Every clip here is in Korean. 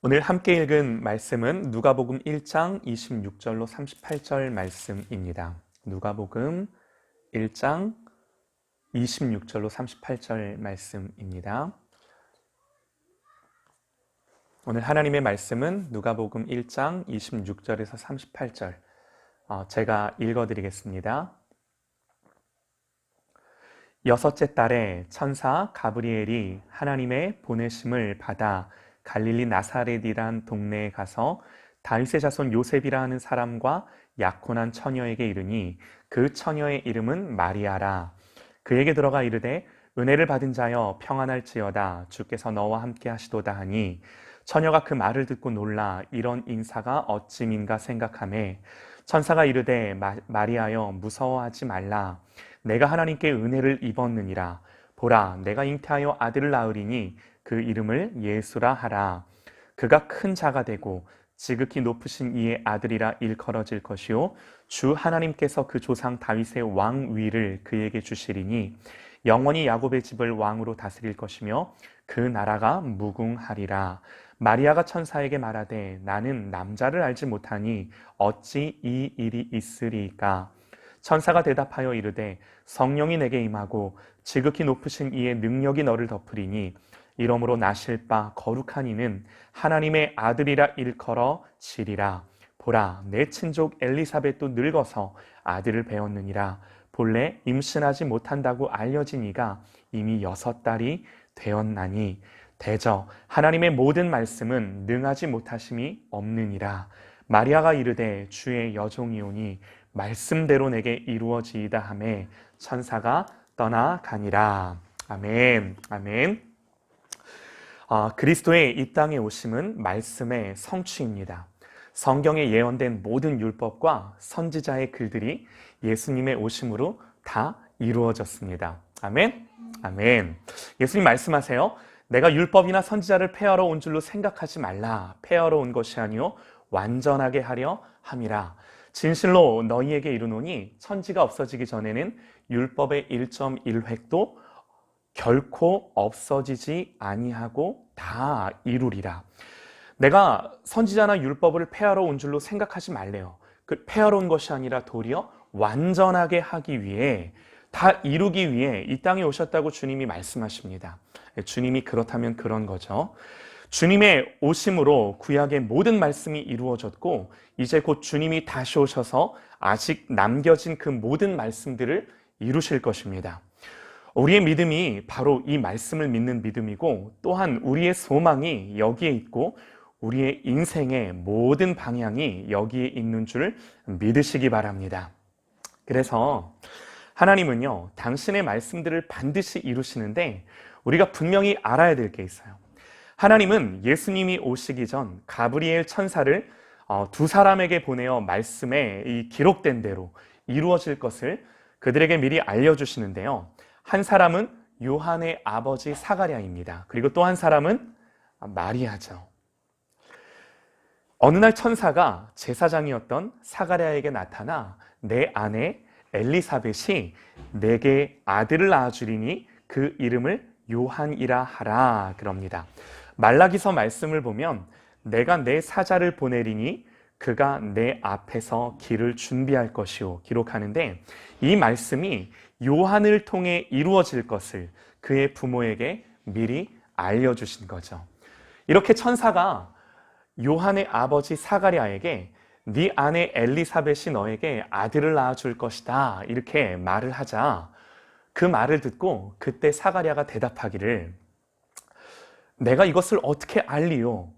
오늘 함께 읽은 말씀은 누가복음 1장 26절로 38절 말씀입니다. 누가복음 1장 26절로 38절 말씀입니다. 오늘 하나님의 말씀은 누가복음 1장 26절에서 38절 제가 읽어드리겠습니다. 여섯째 달에 천사 가브리엘이 하나님의 보내심을 받아 갈릴리 나사렛이란 동네에 가서 다윗의 자손 요셉이라 하는 사람과 약혼한 처녀에게 이르니 그 처녀의 이름은 마리아라. 그에게 들어가 이르되 은혜를 받은 자여 평안할지어다 주께서 너와 함께 하시도다 하니 처녀가 그 말을 듣고 놀라 이런 인사가 어찌민가 생각하매 천사가 이르되 마리아여 무서워하지 말라. 내가 하나님께 은혜를 입었느니라. 보라 내가 잉태하여 아들을 낳으리니 그 이름을 예수라 하라. 그가 큰 자가 되고 지극히 높으신 이의 아들이라 일컬어질 것이요 주 하나님께서 그 조상 다윗의 왕위를 그에게 주시리니 영원히 야곱의 집을 왕으로 다스릴 것이며 그 나라가 무궁하리라. 마리아가 천사에게 말하되 나는 남자를 알지 못하니 어찌 이 일이 있으리까? 천사가 대답하여 이르되 성령이 내게 임하고 지극히 높으신 이의 능력이 너를 덮으리니 이러므로 나실 바 거룩한 이는 하나님의 아들이라 일컬어지리라. 보라 내 친족 엘리사벳도 늙어서 아들을 배었느니라. 본래 임신하지 못한다고 알려진 이가 이미 6달이 되었나니 대저 하나님의 모든 말씀은 능하지 못하심이 없느니라. 마리아가 이르되 주의 여종이오니 말씀대로 내게 이루어지이다 하매 천사가 떠나가니라. 아멘. 아멘. 그리스도의 이 땅에 오심은 말씀의 성취입니다. 성경에 예언된 모든 율법과 선지자의 글들이 예수님의 오심으로 다 이루어졌습니다. 아멘. 아멘. 예수님 말씀하세요. 내가 율법이나 선지자를 폐하러 온 줄로 생각하지 말라. 폐하러 온 것이 아니요 완전하게 하려 함이라. 진실로 너희에게 이르노니 천지가 없어지기 전에는 율법의 1.1획도 결코 없어지지 아니하고 다 이루리라. 내가 선지자나 율법을 폐하러 온 줄로 생각하지 말래요. 그 폐하러 온 것이 아니라 도리어 완전하게 하기 위해, 다 이루기 위해 이 땅에 오셨다고 주님이 말씀하십니다. 주님이 그렇다면 그런 거죠. 주님의 오심으로 구약의 모든 말씀이 이루어졌고 이제 곧 주님이 다시 오셔서 아직 남겨진 그 모든 말씀들을 이루실 것입니다. 우리의 믿음이 바로 이 말씀을 믿는 믿음이고 또한 우리의 소망이 여기에 있고 우리의 인생의 모든 방향이 여기에 있는 줄 믿으시기 바랍니다. 그래서 하나님은요, 당신의 말씀들을 반드시 이루시는데 우리가 분명히 알아야 될 게 있어요. 하나님은 예수님이 오시기 전 가브리엘 천사를 두 사람에게 보내어 말씀에 이 기록된 대로 이루어질 것을 그들에게 미리 알려주시는데요. 한 사람은 요한의 아버지 사가랴입니다. 그리고 또 한 사람은 마리아죠. 어느 날 천사가 제사장이었던 사가랴에게 나타나 내 아내 엘리사벳이 내게 아들을 낳아주리니 그 이름을 요한이라 하라 그럽니다. 말라기서 말씀을 보면 내가 내 사자를 보내리니 그가 내 앞에서 길을 준비할 것이요 기록하는데 이 말씀이 요한을 통해 이루어질 것을 그의 부모에게 미리 알려주신 거죠. 이렇게 천사가 요한의 아버지 사가랴에게 네 아내 엘리사벳이 너에게 아들을 낳아줄 것이다 이렇게 말을 하자 그 말을 듣고 그때 사가랴가 대답하기를 내가 이것을 어떻게 알리요?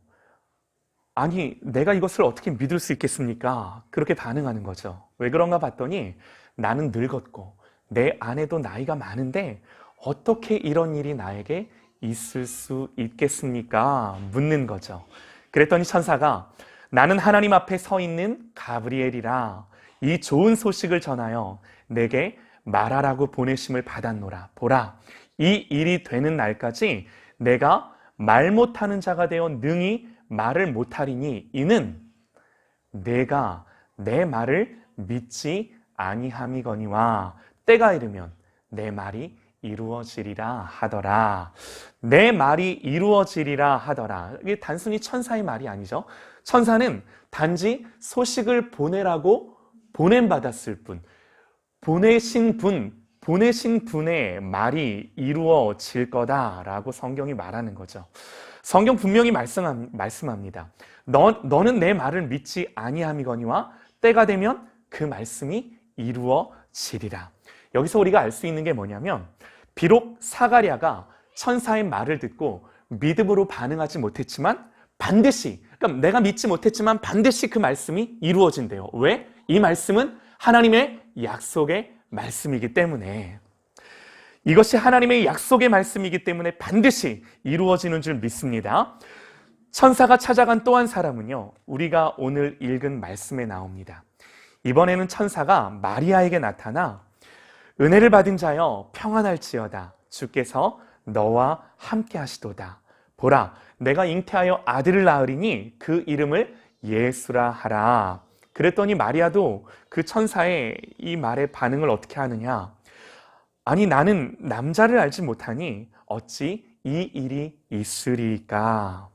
아니 내가 이것을 어떻게 믿을 수 있겠습니까? 그렇게 반응하는 거죠. 왜 그런가 봤더니 나는 늙었고 내 아내도 나이가 많은데 어떻게 이런 일이 나에게 있을 수 있겠습니까? 묻는 거죠. 그랬더니 천사가 나는 하나님 앞에 서 있는 가브리엘이라 이 좋은 소식을 전하여 내게 말하라고 보내심을 받았노라. 보라, 이 일이 되는 날까지 내가 말 못하는 자가 되어 능히 말을 못하리니 이는 내가 내 말을 믿지 아니함이거니와 때가 이르면 내 말이 이루어지리라 하더라. 내 말이 이루어지리라 하더라. 이게 단순히 천사의 말이 아니죠. 천사는 단지 소식을 보내라고 보냄받았을 뿐, 보내신 분의 말이 이루어질 거다라고 성경이 말하는 거죠. 성경 분명히 말씀합니다. 너는 내 말을 믿지 아니함이거니와 때가 되면 그 말씀이 이루어지리라. 여기서 우리가 알 수 있는 게 뭐냐면, 비록 사가랴가 천사의 말을 듣고 믿음으로 반응하지 못했지만 반드시, 그러니까 내가 믿지 못했지만 반드시 그 말씀이 이루어진대요. 왜? 이 말씀은 하나님의 약속의 말씀이기 때문에, 이것이 하나님의 약속의 말씀이기 때문에 반드시 이루어지는 줄 믿습니다. 천사가 찾아간 또 한 사람은요, 우리가 오늘 읽은 말씀에 나옵니다. 이번에는 천사가 마리아에게 나타나 은혜를 받은 자여 평안할지어다. 주께서 너와 함께 하시도다. 보라, 내가 잉태하여 아들을 낳으리니 그 이름을 예수라 하라. 그랬더니 마리아도 그 천사의 이 말에 반응을 어떻게 하느냐? 아니, 나는 남자를 알지 못하니 어찌 이 일이 있으리까?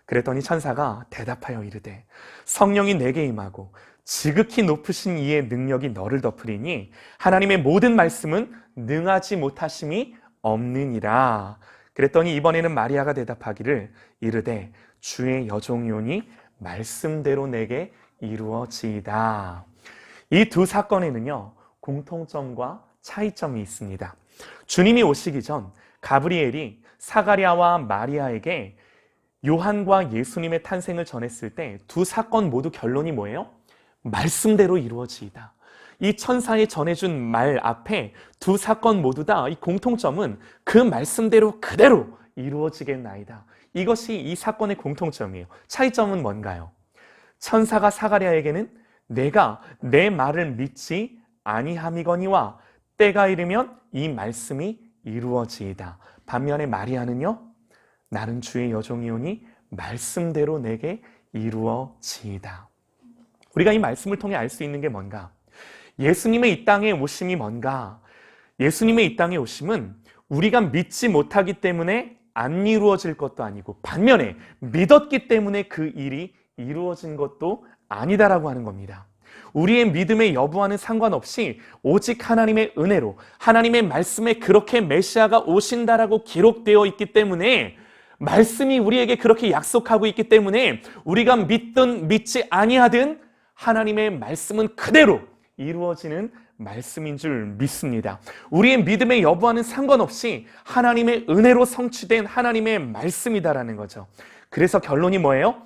그랬더니 천사가 대답하여 이르되, 성령이 내게 임하고 지극히 높으신 이의 능력이 너를 덮으리니 하나님의 모든 말씀은 능하지 못하심이 없느니라. 그랬더니 이번에는 마리아가 대답하기를 이르되, 주의 여종이오니 말씀대로 내게 이루어지이다. 이 두 사건에는요, 공통점과 차이점이 있습니다. 주님이 오시기 전 가브리엘이 사가랴와 마리아에게 요한과 예수님의 탄생을 전했을 때 두 사건 모두 결론이 뭐예요? 말씀대로 이루어지이다. 이 천사의 전해준 말 앞에 두 사건 모두 다 이 공통점은 그 말씀대로 그대로 이루어지겠나이다. 이것이 이 사건의 공통점이에요. 차이점은 뭔가요? 천사가 사가랴에게는 내가 내 말을 믿지 아니함이거니와 때가 이르면 이 말씀이 이루어지이다. 반면에 마리아는요, 나는 주의 여종이오니 말씀대로 내게 이루어지이다. 우리가 이 말씀을 통해 알 수 있는 게 뭔가? 예수님의 이 땅에 오심이 뭔가? 예수님의 이 땅에 오심은 우리가 믿지 못하기 때문에 안 이루어질 것도 아니고, 반면에 믿었기 때문에 그 일이 이루어진 것도 아니다라고 하는 겁니다. 우리의 믿음의 여부와는 상관없이 오직 하나님의 은혜로, 하나님의 말씀에 그렇게 메시아가 오신다라고 기록되어 있기 때문에, 말씀이 우리에게 그렇게 약속하고 있기 때문에 우리가 믿든 믿지 아니하든 하나님의 말씀은 그대로 이루어지는 말씀인 줄 믿습니다. 우리의 믿음의 여부와는 상관없이 하나님의 은혜로 성취된 하나님의 말씀이다라는 거죠. 그래서 결론이 뭐예요?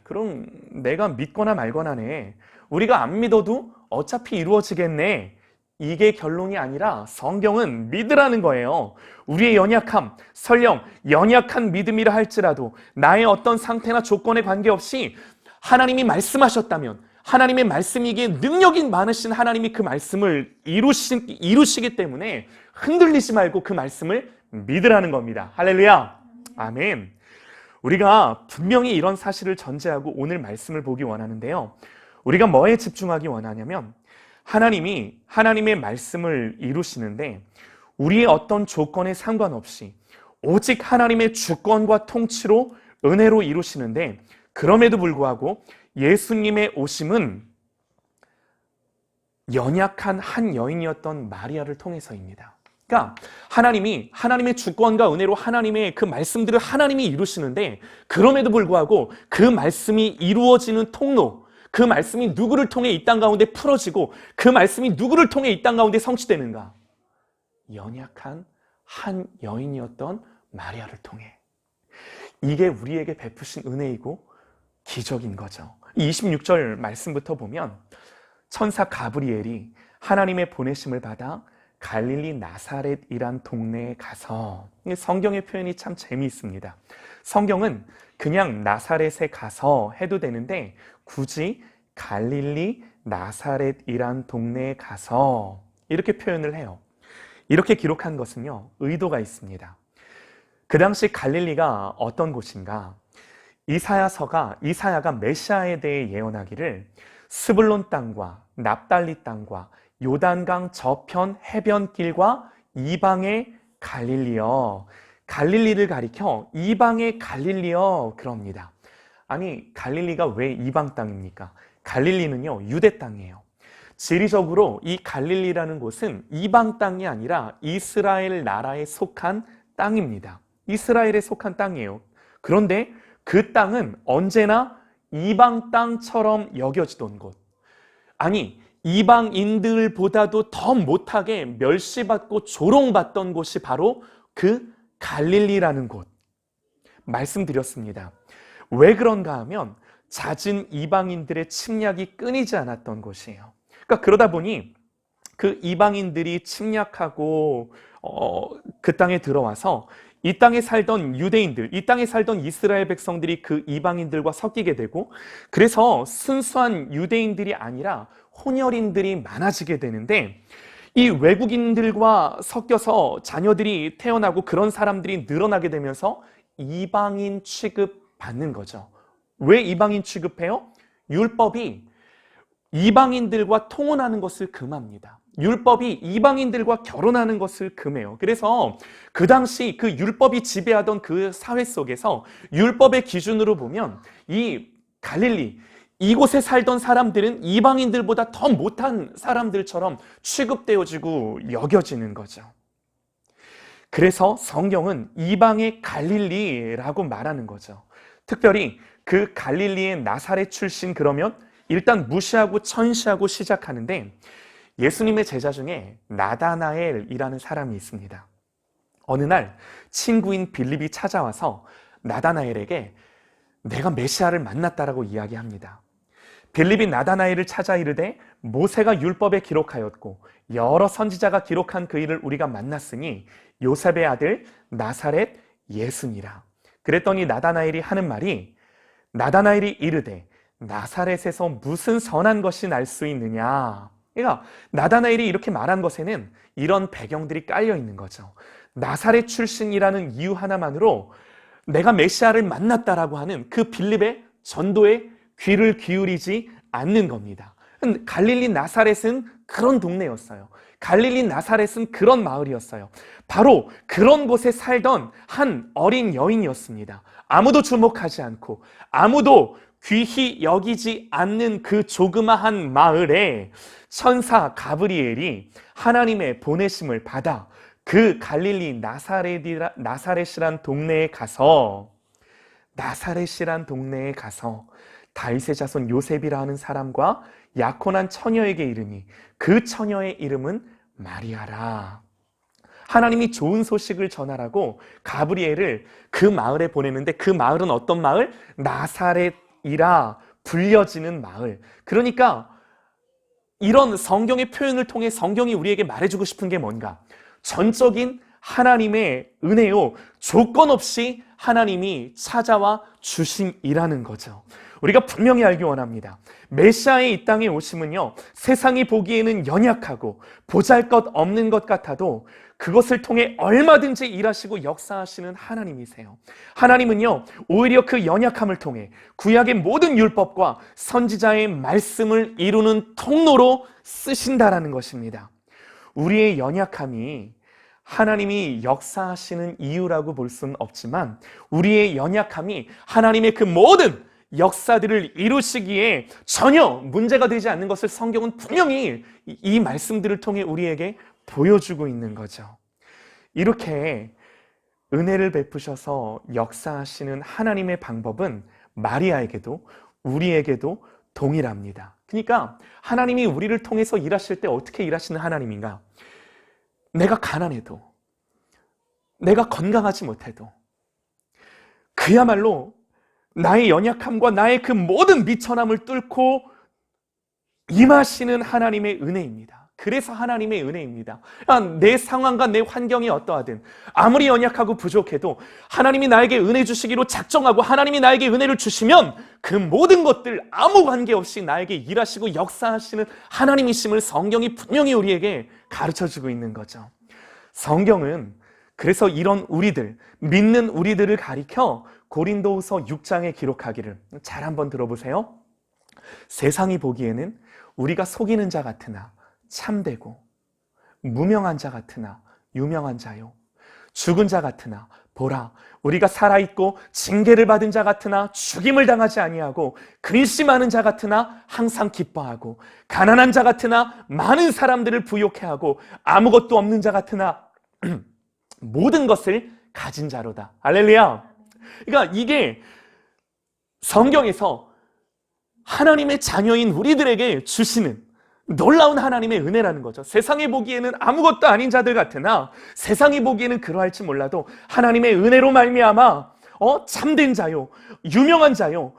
그럼 내가 믿거나 말거나네. 우리가 안 믿어도 어차피 이루어지겠네. 이게 결론이 아니라 성경은 믿으라는 거예요. 우리의 연약함, 설령 연약한 믿음이라 할지라도 나의 어떤 상태나 조건에 관계없이 하나님이 말씀하셨다면, 하나님의 말씀이기에 능력이 많으신 하나님이 그 말씀을 이루시기 때문에 흔들리지 말고 그 말씀을 믿으라는 겁니다. 할렐루야. 아멘. 우리가 분명히 이런 사실을 전제하고 오늘 말씀을 보기 원하는데요. 우리가 뭐에 집중하기 원하냐면, 하나님이 하나님의 말씀을 이루시는데 우리의 어떤 조건에 상관없이 오직 하나님의 주권과 통치로 은혜로 이루시는데, 그럼에도 불구하고 예수님의 오심은 연약한 한 여인이었던 마리아를 통해서입니다. 그러니까 하나님이 하나님의 주권과 은혜로 하나님의 그 말씀들을 하나님이 이루시는데, 그럼에도 불구하고 그 말씀이 이루어지는 통로, 그 말씀이 누구를 통해 이 땅 가운데 풀어지고 그 말씀이 누구를 통해 이 땅 가운데 성취되는가? 연약한 한 여인이었던 마리아를 통해. 이게 우리에게 베푸신 은혜이고 기적인 거죠. 26절 말씀부터 보면 천사 가브리엘이 하나님의 보내심을 받아 갈릴리 나사렛이란 동네에 가서, 성경의 표현이 참 재미있습니다. 성경은 그냥 나사렛에 가서 해도 되는데 굳이 갈릴리 나사렛이란 동네에 가서 이렇게 표현을 해요. 이렇게 기록한 것은요, 의도가 있습니다. 그 당시 갈릴리가 어떤 곳인가? 이사야가 메시아에 대해 예언하기를 스불론 땅과 납달리 땅과 요단강 저편 해변길과 이방의 갈릴리여. 갈릴리를 가리켜 이방의 갈릴리여 그럽니다. 아니, 갈릴리가 왜 이방 땅입니까? 갈릴리는요, 유대 땅이에요. 지리적으로 이 갈릴리라는 곳은 이방 땅이 아니라 이스라엘 나라에 속한 땅입니다. 이스라엘에 속한 땅이에요. 그런데 그 땅은 언제나 이방 땅처럼 여겨지던 곳. 아니, 이방인들보다도 더 못하게 멸시받고 조롱받던 곳이 바로 그 갈릴리라는 곳. 말씀드렸습니다. 왜 그런가 하면 잦은 이방인들의 침략이 끊이지 않았던 곳이에요. 그러니까 그러다 보니 그 이방인들이 침략하고 그 땅에 들어와서 이 땅에 살던 유대인들, 이 땅에 살던 이스라엘 백성들이 그 이방인들과 섞이게 되고, 그래서 순수한 유대인들이 아니라 혼혈인들이 많아지게 되는데, 이 외국인들과 섞여서 자녀들이 태어나고 그런 사람들이 늘어나게 되면서 이방인 취급받는 거죠. 왜 이방인 취급해요? 율법이 이방인들과 통혼하는 것을 금합니다. 율법이 이방인들과 결혼하는 것을 금해요. 그래서 그 당시 그 율법이 지배하던 그 사회 속에서 율법의 기준으로 보면 이 갈릴리, 이곳에 살던 사람들은 이방인들보다 더 못한 사람들처럼 취급되어지고 여겨지는 거죠. 그래서 성경은 이방의 갈릴리라고 말하는 거죠. 특별히 그 갈릴리의 나사렛 출신 그러면 일단 무시하고 천시하고 시작하는데, 예수님의 제자 중에 나다나엘이라는 사람이 있습니다. 어느 날 친구인 빌립이 찾아와서 나다나엘에게 내가 메시아를 만났다라고 이야기합니다. 빌립이 나다나엘을 찾아 이르되 모세가 율법에 기록하였고 여러 선지자가 기록한 그 일을 우리가 만났으니 요셉의 아들 나사렛 예수니라. 그랬더니 나다나엘이 하는 말이, 나다나엘이 이르되 나사렛에서 무슨 선한 것이 날 수 있느냐. 그러니까 나다나엘이 이렇게 말한 것에는 이런 배경들이 깔려 있는 거죠. 나사렛 출신이라는 이유 하나만으로 내가 메시아를 만났다라고 하는 그 빌립의 전도에 귀를 기울이지 않는 겁니다. 갈릴리 나사렛은 그런 동네였어요. 갈릴리 나사렛은 그런 마을이었어요. 바로 그런 곳에 살던 한 어린 여인이었습니다. 아무도 주목하지 않고 아무도 귀히 여기지 않는 그 조그마한 마을에 천사 가브리엘이 하나님의 보내심을 받아 그 갈릴리 나사렛이란 동네에 가서 다윗의 자손 요셉이라 하는 사람과 약혼한 처녀에게 이르니 그 처녀의 이름은 마리아라. 하나님이 좋은 소식을 전하라고 가브리엘을 그 마을에 보내는데, 그 마을은 어떤 마을? 나사렛이라 불려지는 마을. 그러니까 이런 성경의 표현을 통해 성경이 우리에게 말해주고 싶은 게 뭔가? 전적인 하나님의 은혜요, 조건 없이 하나님이 찾아와 주심이라는 거죠. 우리가 분명히 알기 원합니다. 메시아의 이 땅에 오심은요, 세상이 보기에는 연약하고 보잘것없는 것 같아도 그것을 통해 얼마든지 일하시고 역사하시는 하나님이세요. 하나님은요, 오히려 그 연약함을 통해 구약의 모든 율법과 선지자의 말씀을 이루는 통로로 쓰신다라는 것입니다. 우리의 연약함이 하나님이 역사하시는 이유라고 볼 수는 없지만, 우리의 연약함이 하나님의 그 모든 역사들을 이루시기에 전혀 문제가 되지 않는 것을 성경은 분명히 이 말씀들을 통해 우리에게 보여주고 있는 거죠. 이렇게 은혜를 베푸셔서 역사하시는 하나님의 방법은 마리아에게도 우리에게도 동일합니다. 그러니까 하나님이 우리를 통해서 일하실 때 어떻게 일하시는 하나님인가? 내가 가난해도, 내가 건강하지 못해도, 그야말로 나의 연약함과 나의 그 모든 미천함을 뚫고 임하시는 하나님의 은혜입니다. 그래서 하나님의 은혜입니다. 내 상황과 내 환경이 어떠하든, 아무리 연약하고 부족해도 하나님이 나에게 은혜 주시기로 작정하고 하나님이 나에게 은혜를 주시면 그 모든 것들 아무 관계없이 나에게 일하시고 역사하시는 하나님이심을 성경이 분명히 우리에게 가르쳐주고 있는 거죠. 성경은 그래서 이런 우리들, 믿는 우리들을 가리켜 고린도후서 6장에 기록하기를, 잘 한번 들어보세요. 세상이 보기에는 우리가 속이는 자 같으나 참되고 무명한 자 같으나 유명한 자요 죽은 자 같으나 보라 우리가 살아있고 징계를 받은 자 같으나 죽임을 당하지 아니하고 근심하는 자 같으나 항상 기뻐하고 가난한 자 같으나 많은 사람들을 부욕해 하고 아무것도 없는 자 같으나 모든 것을 가진 자로다. 할렐루야. 그러니까 이게 성경에서 하나님의 자녀인 우리들에게 주시는 놀라운 하나님의 은혜라는 거죠. 세상이 보기에는 아무것도 아닌 자들 같으나 세상이 보기에는 그러할지 몰라도 하나님의 은혜로 말미암아 참된 자요 유명한 자요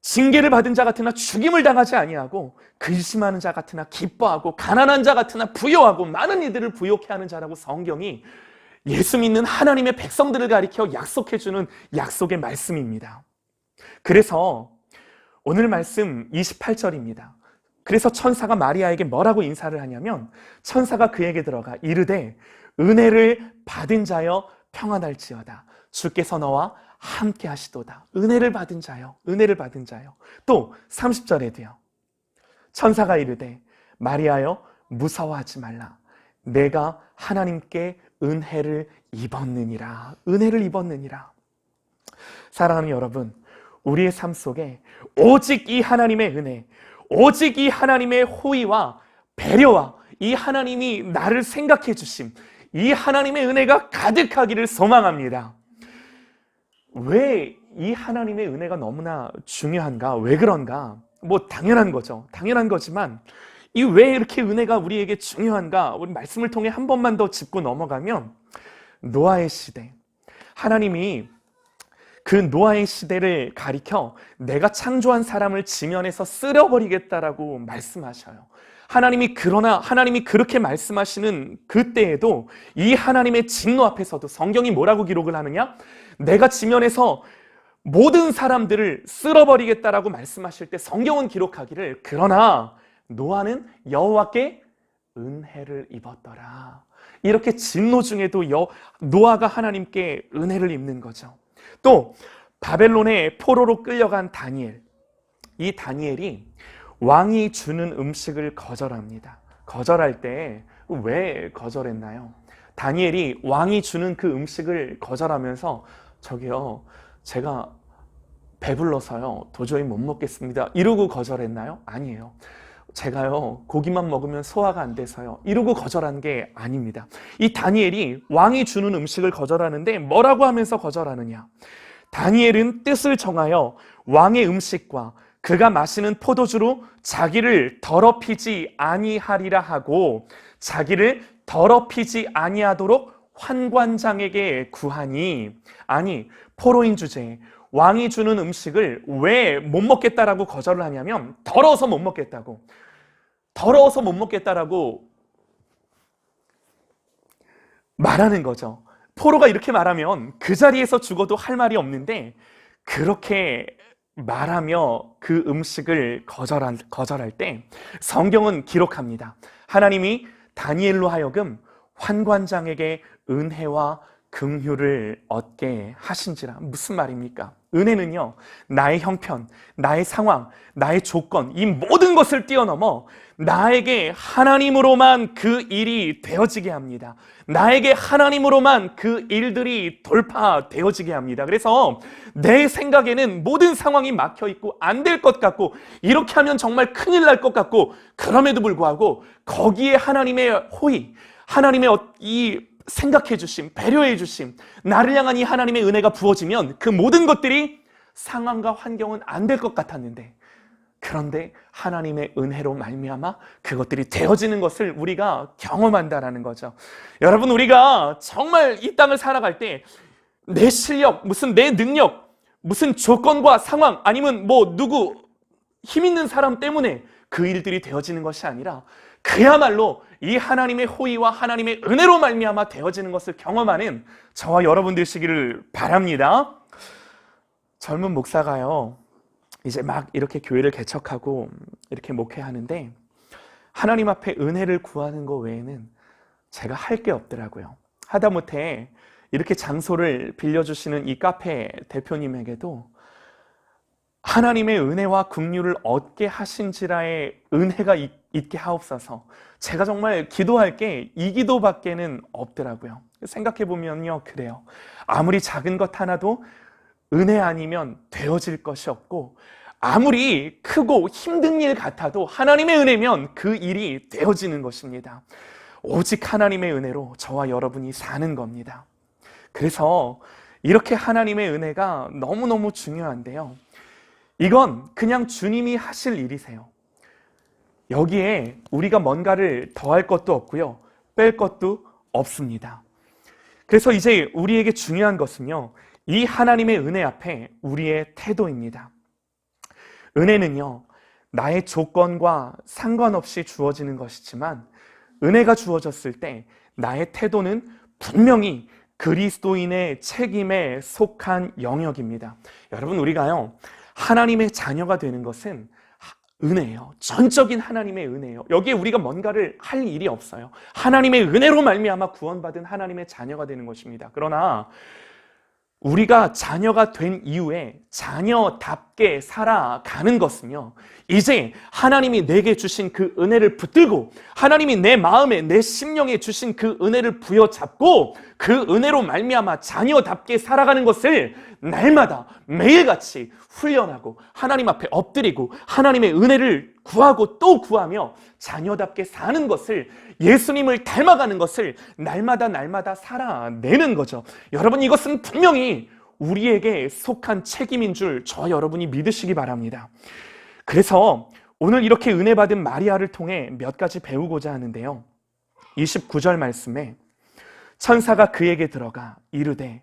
징계를 받은 자 같으나 죽임을 당하지 아니하고 근심하는 자 같으나 기뻐하고 가난한 자 같으나 부요하고 많은 이들을 부욕해 하는 자라고 성경이 예수 믿는 하나님의 백성들을 가리켜 약속해주는 약속의 말씀입니다. 그래서 오늘 말씀 28절입니다. 그래서 천사가 마리아에게 뭐라고 인사를 하냐면 천사가 그에게 들어가 이르되 은혜를 받은 자여 평안할지어다. 주께서 너와 함께 하시도다. 은혜를 받은 자여, 은혜를 받은 자여. 또 30절에도요. 천사가 이르되 마리아여 무서워하지 말라. 내가 하나님께 은혜를 입었느니라. 은혜를 입었느니라. 사랑하는 여러분, 우리의 삶 속에 오직 이 하나님의 은혜, 오직 이 하나님의 호의와 배려와 이 하나님이 나를 생각해 주심, 이 하나님의 은혜가 가득하기를 소망합니다. 왜 이 하나님의 은혜가 너무나 중요한가? 왜 그런가? 뭐 당연한 거죠. 당연한 거지만 이 왜 이렇게 은혜가 우리에게 중요한가? 우리 말씀을 통해 한 번만 더 짚고 넘어가면 노아의 시대, 하나님이 그 노아의 시대를 가리켜 내가 창조한 사람을 지면에서 쓸어버리겠다라고 말씀하셔요. 하나님이 그렇게 말씀하시는 그때에도 이 하나님의 진노 앞에서도 성경이 뭐라고 기록을 하느냐? 내가 지면에서 모든 사람들을 쓸어버리겠다라고 말씀하실 때 성경은 기록하기를 그러나 노아는 여호와께 은혜를 입었더라. 이렇게 진노 중에도 노아가 하나님께 은혜를 입는 거죠. 또 바벨론의 포로로 끌려간 다니엘, 이 다니엘이 왕이 주는 음식을 거절합니다. 거절할 때 왜 거절했나요? 다니엘이 왕이 주는 그 음식을 거절하면서 저기요 제가 배불러서요 도저히 못 먹겠습니다 이러고 거절했나요? 아니에요. 제가요 고기만 먹으면 소화가 안 돼서요 이러고 거절한 게 아닙니다. 이 다니엘이 왕이 주는 음식을 거절하는데 뭐라고 하면서 거절하느냐? 다니엘은 뜻을 정하여 왕의 음식과 그가 마시는 포도주로 자기를 더럽히지 아니하리라 하고 자기를 더럽히지 아니하도록 환관장에게 구하니, 아니 포로인 주제에 왕이 주는 음식을 왜 못 먹겠다라고 거절을 하냐면 더러워서 못 먹겠다고, 더러워서 못 먹겠다라고 말하는 거죠. 포로가 이렇게 말하면 그 자리에서 죽어도 할 말이 없는데 그렇게 말하며 그 음식을 거절할 때 성경은 기록합니다. 하나님이 다니엘로 하여금 환관장에게 은혜와 긍휼을 얻게 하신지라. 무슨 말입니까? 은혜는요, 나의 형편, 나의 상황, 나의 조건, 이 모든 것을 뛰어넘어 나에게 하나님으로만 그 일이 되어지게 합니다. 나에게 하나님으로만 그 일들이 돌파되어지게 합니다. 그래서 내 생각에는 모든 상황이 막혀있고 안 될 것 같고 이렇게 하면 정말 큰일 날 것 같고 그럼에도 불구하고 거기에 하나님의 호의, 하나님의 이 생각해 주심, 배려해 주심, 나를 향한 이 하나님의 은혜가 부어지면 그 모든 것들이 상황과 환경은 안 될 것 같았는데 그런데 하나님의 은혜로 말미암아 그것들이 되어지는 것을 우리가 경험한다라는 거죠. 여러분, 우리가 정말 이 땅을 살아갈 때 내 실력, 무슨 내 능력, 무슨 조건과 상황 아니면 뭐 누구 힘 있는 사람 때문에 그 일들이 되어지는 것이 아니라 그야말로 이 하나님의 호의와 하나님의 은혜로 말미암아 되어지는 것을 경험하는 저와 여러분 되시기를 바랍니다. 젊은 목사가요, 이제 막 이렇게 교회를 개척하고 이렇게 목회하는데 하나님 앞에 은혜를 구하는 것 외에는 제가 할 게 없더라고요. 하다못해 이렇게 장소를 빌려주시는 이 카페 대표님에게도 하나님의 은혜와 긍휼을 얻게 하신지라의 은혜가 있게 하옵소서. 제가 정말 기도할 게 이 기도밖에는 없더라고요. 생각해 보면요, 그래요. 아무리 작은 것 하나도 은혜 아니면 되어질 것이 없고, 아무리 크고 힘든 일 같아도 하나님의 은혜면 그 일이 되어지는 것입니다. 오직 하나님의 은혜로 저와 여러분이 사는 겁니다. 그래서 이렇게 하나님의 은혜가 너무너무 중요한데요, 이건 그냥 주님이 하실 일이세요. 여기에 우리가 뭔가를 더할 것도 없고요, 뺄 것도 없습니다. 그래서 이제 우리에게 중요한 것은요, 이 하나님의 은혜 앞에 우리의 태도입니다. 은혜는요, 나의 조건과 상관없이 주어지는 것이지만, 은혜가 주어졌을 때 나의 태도는 분명히 그리스도인의 책임에 속한 영역입니다. 여러분, 우리가요, 하나님의 자녀가 되는 것은 은혜예요. 전적인 하나님의 은혜예요. 여기에 우리가 뭔가를 할 일이 없어요. 하나님의 은혜로 말미암아 구원받은 하나님의 자녀가 되는 것입니다. 그러나 우리가 자녀가 된 이후에 자녀답게 살아가는 것은요, 이제 하나님이 내게 주신 그 은혜를 붙들고, 하나님이 내 마음에, 내 심령에 주신 그 은혜를 부여잡고, 그 은혜로 말미암아 자녀답게 살아가는 것을 날마다 매일같이 훈련하고, 하나님 앞에 엎드리고, 하나님의 은혜를 구하고 또 구하며 자녀답게 사는 것을, 예수님을 닮아가는 것을 날마다 살아내는 거죠. 여러분, 이것은 분명히 우리에게 속한 책임인 줄 저와 여러분이 믿으시기 바랍니다. 그래서 오늘 이렇게 은혜 받은 마리아를 통해 몇 가지 배우고자 하는데요, 29절 말씀에 천사가 그에게 들어가 이르되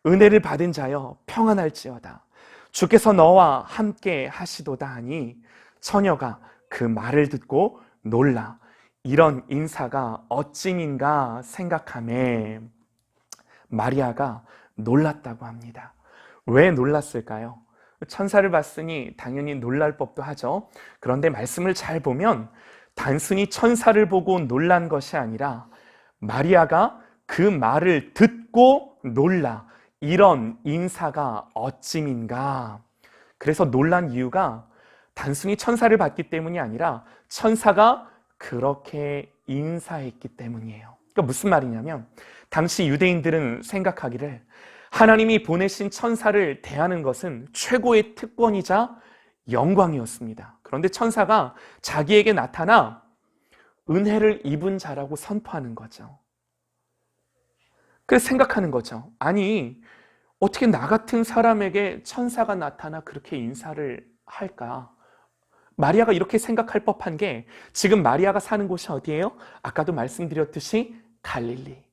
은혜를 받은 자여 평안할지어다, 주께서 너와 함께 하시도다 하니 처녀가 그 말을 듣고 놀라 이런 인사가 어찌민가 생각하매 마리아가 놀랐다고 합니다. 왜 놀랐을까요? 천사를 봤으니 당연히 놀랄 법도 하죠. 그런데 말씀을 잘 보면 단순히 천사를 보고 놀란 것이 아니라 마리아가 그 말을 듣고 놀라 이런 인사가 어찌민가. 그래서 놀란 이유가 단순히 천사를 봤기 때문이 아니라 천사가 그렇게 인사했기 때문이에요. 그러니까 무슨 말이냐면, 당시 유대인들은 생각하기를 하나님이 보내신 천사를 대하는 것은 최고의 특권이자 영광이었습니다. 그런데 천사가 자기에게 나타나 은혜를 입은 자라고 선포하는 거죠. 그래서 생각하는 거죠. 아니, 어떻게 나 같은 사람에게 천사가 나타나 그렇게 인사를 할까? 마리아가 이렇게 생각할 법한 게, 지금 마리아가 사는 곳이 어디예요? 아까도 말씀드렸듯이 갈릴리.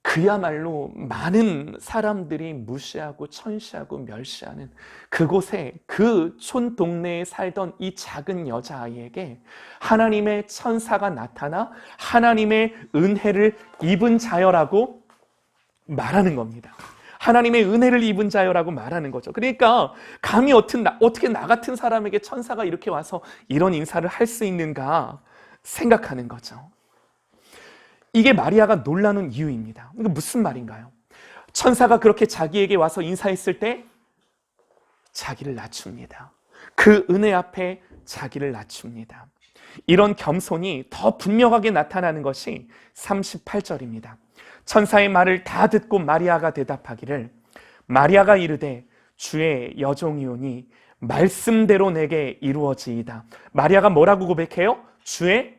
그야말로 많은 사람들이 무시하고 천시하고 멸시하는 그곳에, 그 촌 동네에 살던 이 작은 여자아이에게 하나님의 천사가 나타나 하나님의 은혜를 입은 자여라고 말하는 겁니다. 하나님의 은혜를 입은 자여라고 말하는 거죠. 그러니까 감히 어떻게 나 같은 사람에게 천사가 이렇게 와서 이런 인사를 할 수 있는가 생각하는 거죠. 이게 마리아가 놀라는 이유입니다. 이거 무슨 말인가요? 천사가 그렇게 자기에게 와서 인사했을 때 자기를 낮춥니다. 그 은혜 앞에 자기를 낮춥니다. 이런 겸손이 더 분명하게 나타나는 것이 38절입니다. 천사의 말을 다 듣고 마리아가 대답하기를, 마리아가 이르되 주의 여종이오니 말씀대로 내게 이루어지이다. 마리아가 뭐라고 고백해요? 주의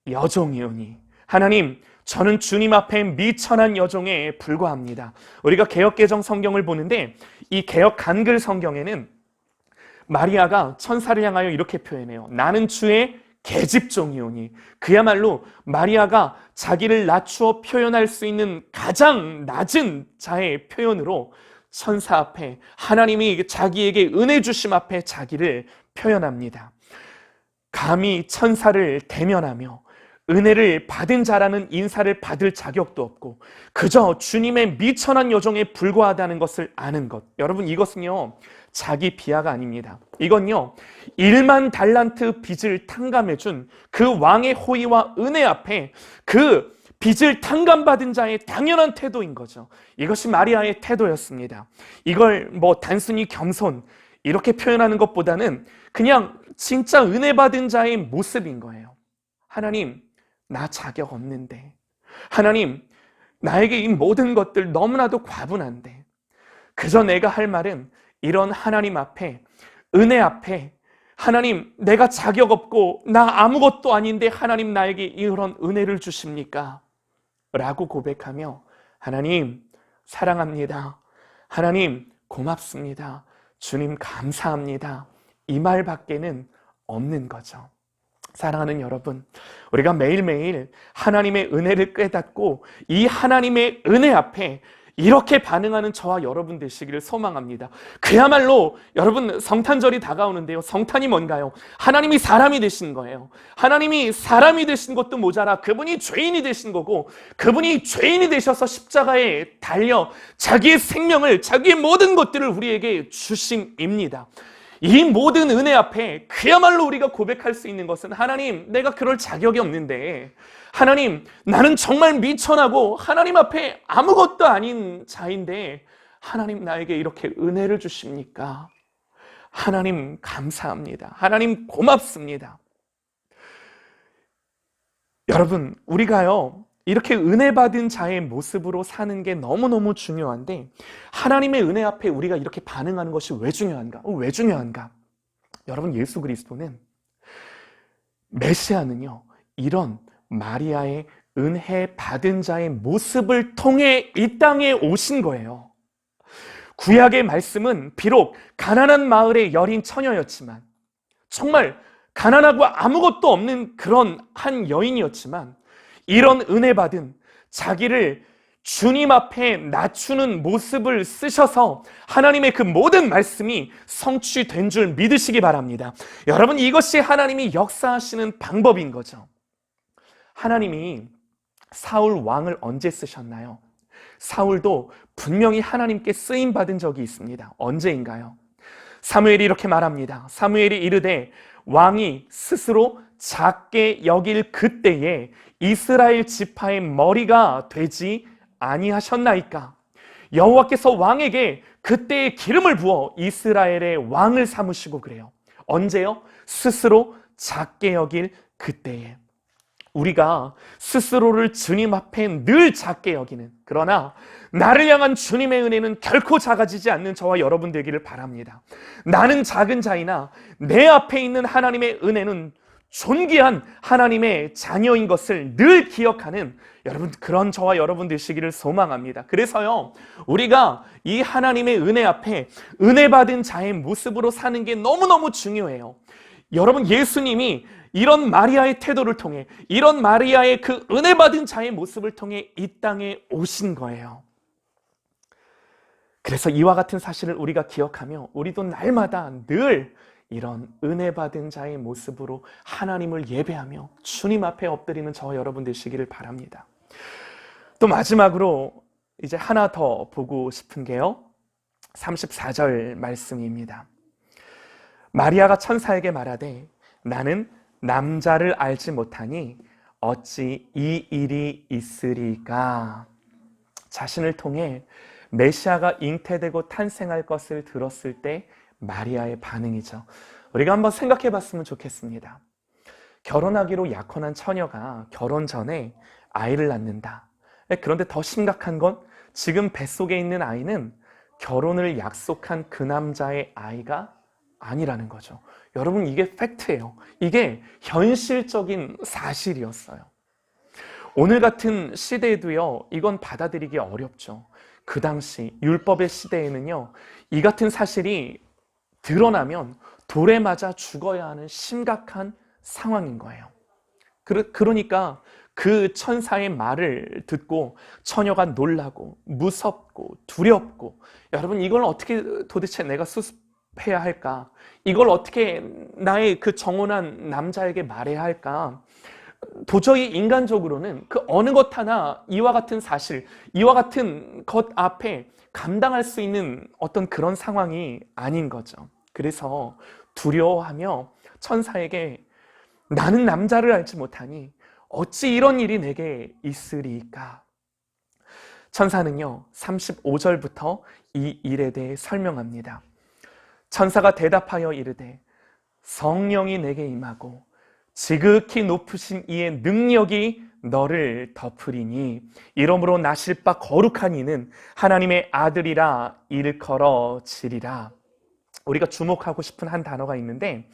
여종이오니. 하나님, 저는 주님 앞에 미천한 여종에 불과합니다. 우리가 개역개정 성경을 보는데 이 개역 한글 성경에는 마리아가 천사를 향하여 이렇게 표현해요. 나는 주의 계집종이오니. 그야말로 마리아가 자기를 낮추어 표현할 수 있는 가장 낮은 자의 표현으로 천사 앞에, 하나님이 자기에게 은혜 주심 앞에 자기를 표현합니다. 감히 천사를 대면하며 은혜를 받은 자라는 인사를 받을 자격도 없고 그저 주님의 미천한 여종에 불과하다는 것을 아는 것. 여러분, 이것은요 자기 비하가 아닙니다. 이건요 1만 달란트 빚을 탕감해준 그 왕의 호의와 은혜 앞에 그 빚을 탕감받은 자의 당연한 태도인 거죠. 이것이 마리아의 태도였습니다. 이걸 단순히 겸손 이렇게 표현하는 것보다는 그냥 진짜 은혜 받은 자의 모습인 거예요. 하나님, 나 자격 없는데. 하나님, 나에게 이 모든 것들 너무나도 과분한데. 그저 내가 할 말은 이런 하나님 앞에, 은혜 앞에, 하나님, 내가 자격 없고 나 아무것도 아닌데 하나님 나에게 이런 은혜를 주십니까? 라고 고백하며, 하나님, 사랑합니다. 하나님, 고맙습니다. 주님, 감사합니다. 이 말밖에는 없는 거죠. 사랑하는 여러분, 우리가 매일매일 하나님의 은혜를 깨닫고 이 하나님의 은혜 앞에 이렇게 반응하는 저와 여러분 되시기를 소망합니다. 그야말로 여러분, 성탄절이 다가오는데요. 성탄이 뭔가요? 하나님이 사람이 되신 거예요. 하나님이 사람이 되신 것도 모자라 그분이 죄인이 되신 거고, 그분이 죄인이 되셔서 십자가에 달려 자기의 생명을, 자기의 모든 것들을 우리에게 주심입니다. 이 모든 은혜 앞에 그야말로 우리가 고백할 수 있는 것은, 하나님, 내가 그럴 자격이 없는데, 하나님, 나는 정말 미천하고 하나님 앞에 아무것도 아닌 자인데 하나님 나에게 이렇게 은혜를 주십니까? 하나님 감사합니다. 하나님 고맙습니다. 여러분, 우리가요, 이렇게 은혜 받은 자의 모습으로 사는 게 너무너무 중요한데, 하나님의 은혜 앞에 우리가 이렇게 반응하는 것이 왜 중요한가? 왜 중요한가? 여러분, 예수 그리스도는, 메시아는요, 이런 마리아의 은혜 받은 자의 모습을 통해 이 땅에 오신 거예요. 구약의 말씀은 비록 가난한 마을의 여린 처녀였지만, 정말 가난하고 아무것도 없는 그런 한 여인이었지만, 이런 은혜 받은, 자기를 주님 앞에 낮추는 모습을 쓰셔서 하나님의 그 모든 말씀이 성취된 줄 믿으시기 바랍니다. 여러분, 이것이 하나님이 역사하시는 방법인 거죠. 하나님이 사울 왕을 언제 쓰셨나요? 사울도 분명히 하나님께 쓰임받은 적이 있습니다. 언제인가요? 사무엘이 이렇게 말합니다. 사무엘이 이르되 왕이 스스로 작게 여길 그때에 이스라엘 지파의 머리가 되지 아니하셨나이까? 여호와께서 왕에게 그때의 기름을 부어 이스라엘의 왕을 삼으시고 그래요. 언제요? 스스로 작게 여길 그때에. 우리가 스스로를 주님 앞에 늘 작게 여기는, 그러나 나를 향한 주님의 은혜는 결코 작아지지 않는 저와 여러분 되기를 바랍니다. 나는 작은 자이나 내 앞에 있는 하나님의 은혜는 존귀한 하나님의 자녀인 것을 늘 기억하는 여러분, 그런 저와 여러분 되시기를 소망합니다. 그래서요, 우리가 이 하나님의 은혜 앞에 은혜 받은 자의 모습으로 사는 게 너무너무 중요해요. 여러분, 예수님이 이런 마리아의 태도를 통해, 이런 마리아의 그 은혜 받은 자의 모습을 통해 이 땅에 오신 거예요. 그래서 이와 같은 사실을 우리가 기억하며 우리도 날마다 늘 이런 은혜 받은 자의 모습으로 하나님을 예배하며 주님 앞에 엎드리는 저와 여러분 되시기를 바랍니다. 또 마지막으로 이제 하나 더 보고 싶은 게요, 34절 말씀입니다. 마리아가 천사에게 말하되 나는 남자를 알지 못하니 어찌 이 일이 있으리까? 자신을 통해 메시아가 잉태되고 탄생할 것을 들었을 때 마리아의 반응이죠. 우리가 한번 생각해 봤으면 좋겠습니다. 결혼하기로 약혼한 처녀가 결혼 전에 아이를 낳는다. 그런데 더 심각한 건 지금 뱃속에 있는 아이는 결혼을 약속한 그 남자의 아이가 아니라는 거죠. 여러분, 이게 팩트예요. 이게 현실적인 사실이었어요. 오늘 같은 시대에도요, 이건 받아들이기 어렵죠. 그 당시 율법의 시대에는요, 이 같은 사실이 드러나면 돌에 맞아 죽어야 하는 심각한 상황인 거예요. 그러니까 그 천사의 말을 듣고 처녀가 놀라고 무섭고 두렵고, 여러분, 이걸 어떻게 도대체 내가 수습해야 할까? 이걸 어떻게 나의 그 정혼한 남자에게 말해야 할까? 도저히 인간적으로는 그 어느 것 하나 이와 같은 사실, 이와 같은 것 앞에 감당할 수 있는 어떤 그런 상황이 아닌 거죠. 그래서 두려워하며 천사에게 나는 남자를 알지 못하니 어찌 이런 일이 내게 있으리까? 천사는요, 35절부터 이 일에 대해 설명합니다. 천사가 대답하여 이르되 성령이 내게 임하고 지극히 높으신 이의 능력이 너를 덮으리니 이러므로 나실 바 거룩한 이는 하나님의 아들이라 일컬어지리라. 우리가 주목하고 싶은 한 단어가 있는데,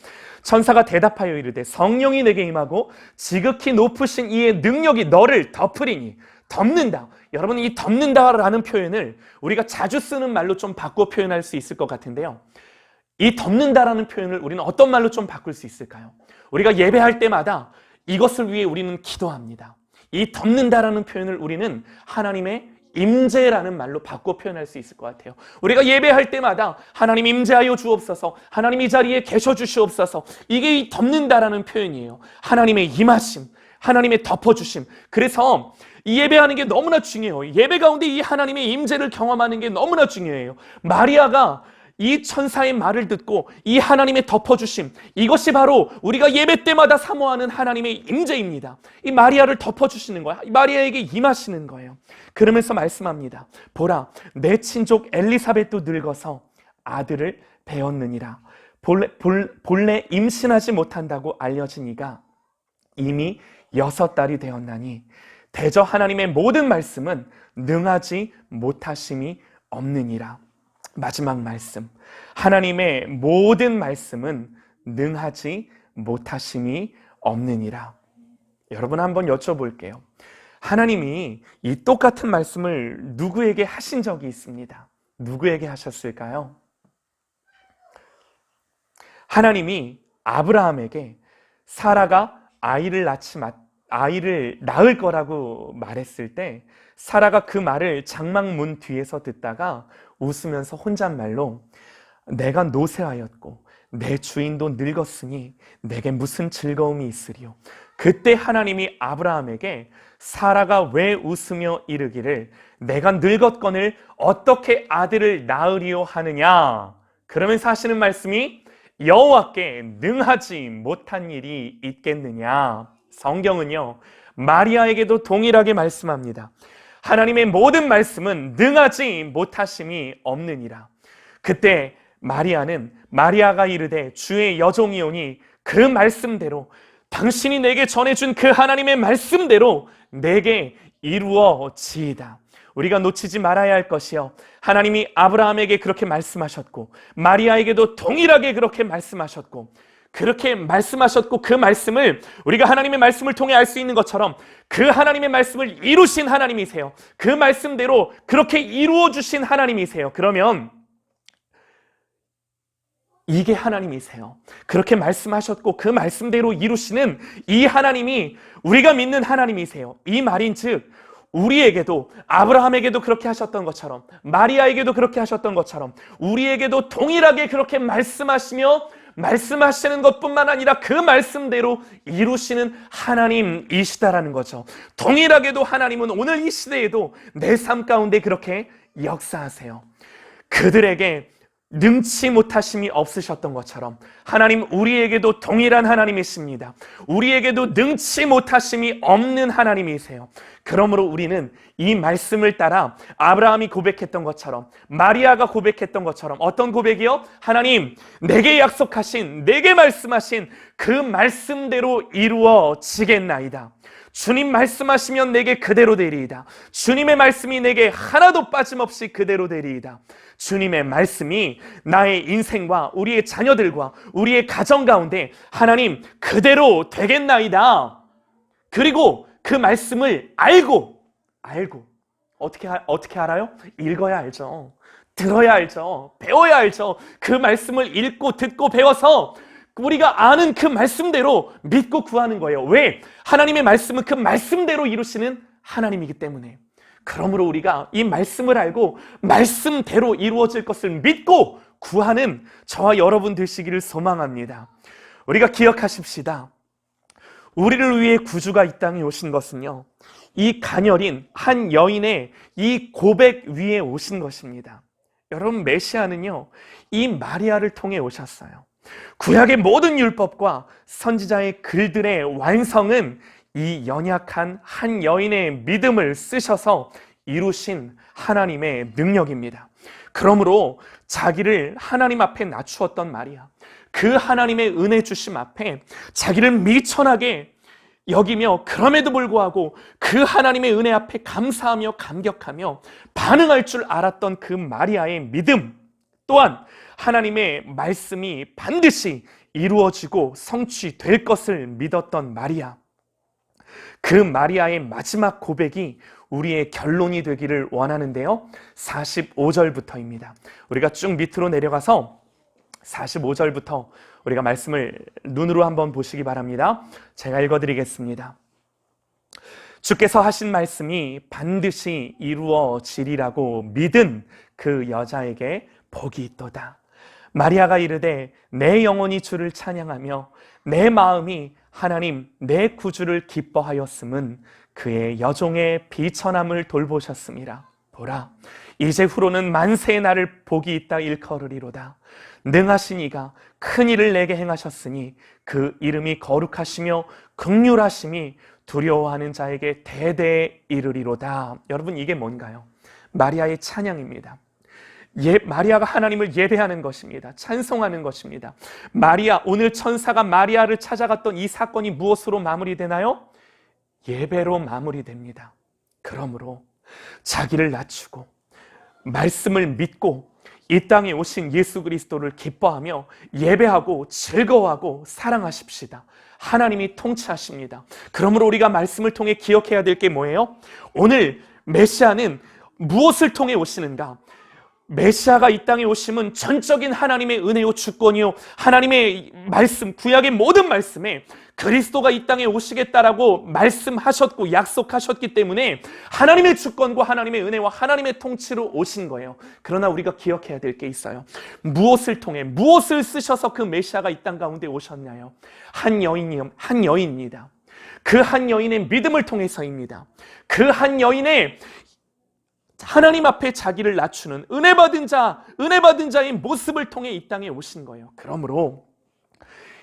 천사가 대답하여 이르되 성령이 내게 임하고 지극히 높으신 이의 능력이 너를 덮으리니. 덮는다. 여러분, 이 덮는다라는 표현을 우리가 자주 쓰는 말로 좀 바꿔 표현할 수 있을 것 같은데요, 이 덮는다라는 표현을 우리는 어떤 말로 좀 바꿀 수 있을까요? 우리가 예배할 때마다 이것을 위해 우리는 기도합니다. 이 덮는다라는 표현을 우리는 하나님의 임재라는 말로 바꿔 표현할 수 있을 것 같아요. 우리가 예배할 때마다 하나님 임재하여 주옵소서, 하나님 이 자리에 계셔 주시옵소서, 이게 이 덮는다라는 표현이에요. 하나님의 임하심, 하나님의 덮어주심. 그래서 이 예배하는 게 너무나 중요해요. 예배 가운데 이 하나님의 임재를 경험하는 게 너무나 중요해요. 마리아가 이 천사의 말을 듣고 이 하나님의 덮어주심, 이것이 바로 우리가 예배 때마다 사모하는 하나님의 임재입니다. 이 마리아를 덮어주시는 거야. 이 마리아에게 임하시는 거예요. 그러면서 말씀합니다. 보라, 내 친족 엘리사벳도 늙어서 아들을 배었느니라. 본래 임신하지 못한다고 알려진 이가 이미 6달이 되었나니 대저 하나님의 모든 말씀은 능하지 못하심이 없느니라. 마지막 말씀, 하나님의 모든 말씀은 능하지 못하심이 없느니라. 여러분, 한번 여쭤볼게요. 하나님이 이 똑같은 말씀을 누구에게 하신 적이 있습니다. 누구에게 하셨을까요? 하나님이 아브라함에게 사라가 아이를 낳을 거라고 말했을 때, 사라가 그 말을 장막문 뒤에서 듣다가 웃으면서 혼잣말로 내가 노쇠하였고 내 주인도 늙었으니 내게 무슨 즐거움이 있으리요. 그때 하나님이 아브라함에게 사라가 왜 웃으며 이르기를 내가 늙었거늘 어떻게 아들을 낳으리요 하느냐, 그러면서 하시는 말씀이 여호와께 능하지 못한 일이 있겠느냐. 성경은요, 마리아에게도 동일하게 말씀합니다. 하나님의 모든 말씀은 능하지 못하심이 없느니라. 그때 마리아가 이르되 주의 여종이오니 그 말씀대로, 당신이 내게 전해준 그 하나님의 말씀대로 내게 이루어지이다. 우리가 놓치지 말아야 할 것이요, 하나님이 아브라함에게 그렇게 말씀하셨고 마리아에게도 동일하게 그렇게 말씀하셨고, 그렇게 말씀하셨고 그 말씀을 우리가 하나님의 말씀을 통해 알 수 있는 것처럼 그 하나님의 말씀을 이루신 하나님이세요. 그 말씀대로 그렇게 이루어 주신 하나님이세요. 그러면 이게 하나님이세요. 그렇게 말씀하셨고 그 말씀대로 이루시는 이 하나님이 우리가 믿는 하나님이세요. 이 말인즉 우리에게도, 아브라함에게도 그렇게 하셨던 것처럼, 마리아에게도 그렇게 하셨던 것처럼 우리에게도 동일하게 그렇게 말씀하시는 것뿐만 아니라 그 말씀대로 이루시는 하나님이시다라는 거죠. 동일하게도 하나님은 오늘 이 시대에도 내 삶 가운데 그렇게 역사하세요. 그들에게 능치 못하심이 없으셨던 것처럼 하나님 우리에게도 동일한 하나님이십니다. 우리에게도 능치 못하심이 없는 하나님이세요. 그러므로 우리는 이 말씀을 따라 아브라함이 고백했던 것처럼, 마리아가 고백했던 것처럼, 어떤 고백이요? 하나님, 내게 약속하신, 내게 말씀하신 그 말씀대로 이루어지겠나이다. 주님 말씀하시면 내게 그대로 되리이다. 주님의 말씀이 내게 하나도 빠짐없이 그대로 되리이다. 주님의 말씀이 나의 인생과 우리의 자녀들과 우리의 가정 가운데 하나님 그대로 되겠나이다. 그리고 그 말씀을 알고 어떻게 알아요? 읽어야 알죠. 들어야 알죠. 배워야 알죠. 그 말씀을 읽고 듣고 배워서 우리가 아는 그 말씀대로 믿고 구하는 거예요. 왜? 하나님의 말씀은 그 말씀대로 이루시는 하나님이기 때문에. 그러므로 우리가 이 말씀을 알고 말씀대로 이루어질 것을 믿고 구하는 저와 여러분 되시기를 소망합니다. 우리가 기억하십시다. 우리를 위해 구주가 이 땅에 오신 것은요, 이 가녀린 한 여인의 이 고백 위에 오신 것입니다. 여러분, 메시아는요, 이 마리아를 통해 오셨어요. 구약의 모든 율법과 선지자의 글들의 완성은 이 연약한 한 여인의 믿음을 쓰셔서 이루신 하나님의 능력입니다. 그러므로 자기를 하나님 앞에 낮추었던 마리아, 그 하나님의 은혜 주심 앞에 자기를 미천하게 여기며 그럼에도 불구하고 그 하나님의 은혜 앞에 감사하며 감격하며 반응할 줄 알았던 그 마리아의 믿음, 또한 하나님의 말씀이 반드시 이루어지고 성취될 것을 믿었던 마리아, 그 마리아의 마지막 고백이 우리의 결론이 되기를 원하는데요, 45절부터입니다. 우리가 쭉 밑으로 내려가서 45절부터 우리가 말씀을 눈으로 한번 보시기 바랍니다. 제가 읽어드리겠습니다. 주께서 하신 말씀이 반드시 이루어지리라고 믿은 그 여자에게 복이 있도다. 마리아가 이르되 내 영혼이 주를 찬양하며 내 마음이 하나님 내 구주를 기뻐하였음은 그의 여종의 비천함을 돌보셨음이라. 보라, 이제 후로는 만세의 날을 복이 있다 일컬으리로다. 능하신 이가 큰 일을 내게 행하셨으니 그 이름이 거룩하시며 긍휼하심이 두려워하는 자에게 대대에 이르리로다. 여러분, 이게 뭔가요? 마리아의 찬양입니다. 마리아가 하나님을 예배하는 것입니다. 찬송하는 것입니다. 마리아, 오늘 천사가 마리아를 찾아갔던 이 사건이 무엇으로 마무리되나요? 예배로 마무리됩니다. 그러므로 자기를 낮추고 말씀을 믿고 이 땅에 오신 예수 그리스도를 기뻐하며 예배하고 즐거워하고 사랑하십시다. 하나님이 통치하십니다. 그러므로 우리가 말씀을 통해 기억해야 될 게 뭐예요? 오늘 메시아는 무엇을 통해 오시는가? 메시아가 이 땅에 오심은 전적인 하나님의 은혜요 주권이요 하나님의 말씀, 구약의 모든 말씀에 그리스도가 이 땅에 오시겠다라고 말씀하셨고 약속하셨기 때문에 하나님의 주권과 하나님의 은혜와 하나님의 통치로 오신 거예요. 그러나 우리가 기억해야 될 게 있어요. 무엇을 통해, 무엇을 쓰셔서 그 메시아가 이 땅 가운데 오셨나요? 한 여인입니다. 그 한 여인의 믿음을 통해서입니다. 그 한 여인의 하나님 앞에 자기를 낮추는 은혜 받은 자의 모습을 통해 이 땅에 오신 거예요. 그러므로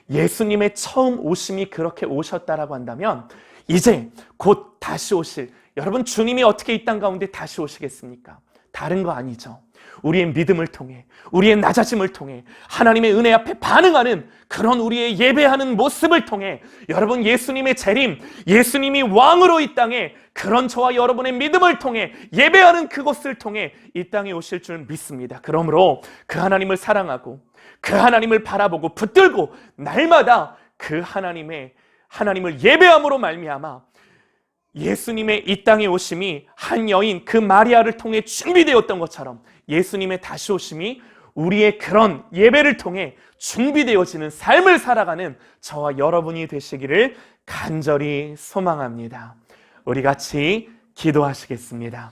예수님의 처음 오심이 그렇게 오셨다라고 한다면 이제 곧 다시 오실, 여러분, 주님이 어떻게 이 땅 가운데 다시 오시겠습니까? 다른 거 아니죠. 우리의 믿음을 통해, 우리의 낮아짐을 통해 하나님의 은혜 앞에 반응하는 그런 우리의 예배하는 모습을 통해 여러분, 예수님의 재림, 예수님이 왕으로 이 땅에 그런 저와 여러분의 믿음을 통해 예배하는 그것을 통해 이 땅에 오실 줄 믿습니다. 그러므로 그 하나님을 사랑하고 그 하나님을 바라보고 붙들고 날마다 그 하나님을 예배함으로 말미암아 예수님의 이 땅에 오심이 한 여인 그 마리아를 통해 준비되었던 것처럼 예수님의 다시 오심이 우리의 그런 예배를 통해 준비되어지는 삶을 살아가는 저와 여러분이 되시기를 간절히 소망합니다. 우리 같이 기도하시겠습니다.